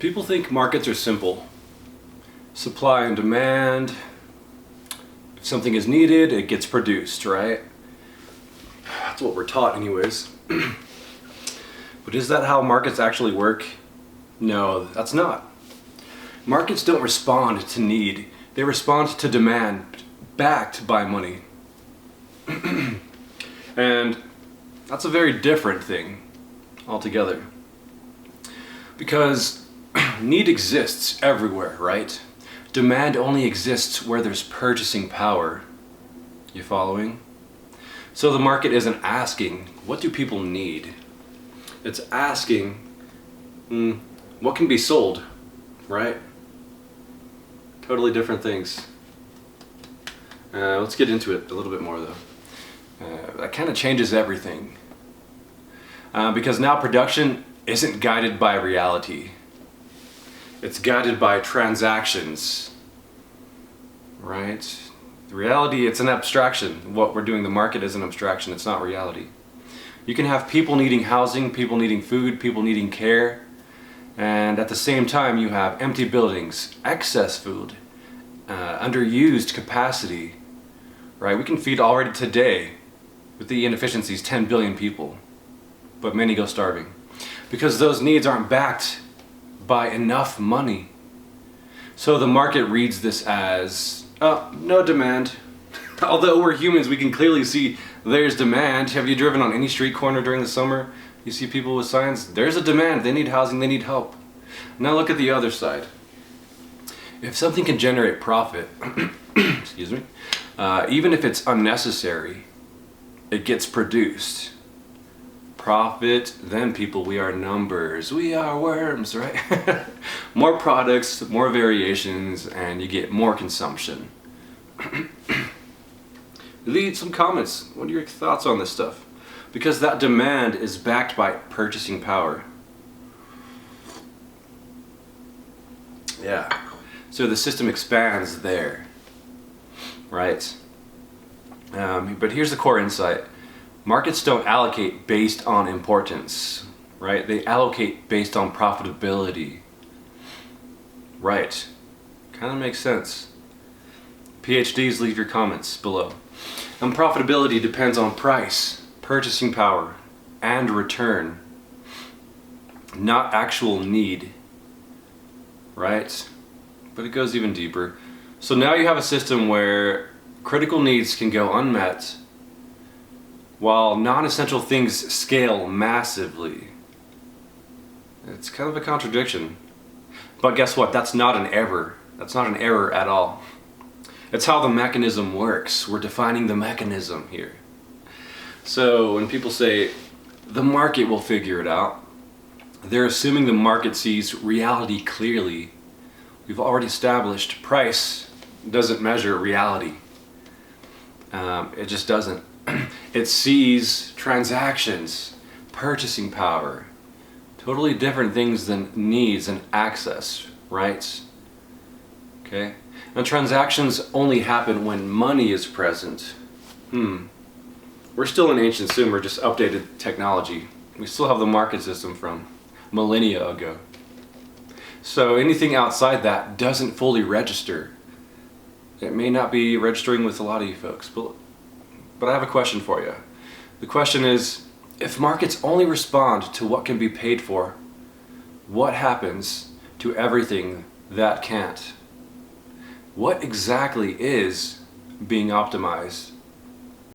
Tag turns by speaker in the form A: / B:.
A: People think markets are simple. Supply and demand. If something is needed, it gets produced, right? That's what we're taught anyways. But is that how markets actually work? No, that's not. Markets don't respond to need. They respond to demand backed by money. And that's a very different thing altogether. Because need exists everywhere, right? Demand only exists where there's purchasing power. You following? So the market isn't asking, what do people need? It's asking, what can be sold, right? Totally different things. Let's get into it a little bit more though. That kind of changes everything. Because now production isn't guided by reality. It's guided by transactions, right? The reality, it's an abstraction. What we're doing, the market is an abstraction, it's not reality. You can have people needing housing, people needing food, people needing care, and at the same time you have empty buildings, excess food, underused capacity, right? We can feed already today, with the inefficiencies, 10 billion people, but many go starving. Because those needs aren't backed by enough money. So the market reads this as, oh, no demand. Although we're humans, we can clearly see there's demand. Have you driven on any street corner during the summer? You see people with signs, there's a demand, they need housing, they need help. Now look at the other side. If something can generate profit, excuse me, even if it's unnecessary, it gets produced. Profit, then people, we are numbers, we are worms, right? More products, more variations, and you get more consumption. Leave some comments. What are your thoughts on this stuff? Because that demand is backed by purchasing power. Yeah. So the system expands there, right? But here's the core insight. Markets don't allocate based on importance, right? They allocate based on profitability. Right. Kind of makes sense. PhDs, leave your comments below. And profitability depends on price, purchasing power, and return, not actual need, right? But it goes even deeper. So now you have a system where critical needs can go unmet while non-essential things scale massively. It's kind of a contradiction. But guess what? That's not an error. That's not an error at all. It's how the mechanism works. We're defining the mechanism here. So when people say, the market will figure it out, they're assuming the market sees reality clearly. We've already established price doesn't measure reality. It just doesn't. It sees transactions, purchasing power, totally different things than needs and access, rights. Okay? Now transactions only happen when money is present. We're still in ancient Sumer, just updated technology. We still have the market system from millennia ago. So anything outside that doesn't fully register. It may not be registering with a lot of you folks, but I have a question for you. The question is, if markets only respond to what can be paid for, what happens to everything that can't? What exactly is being optimized?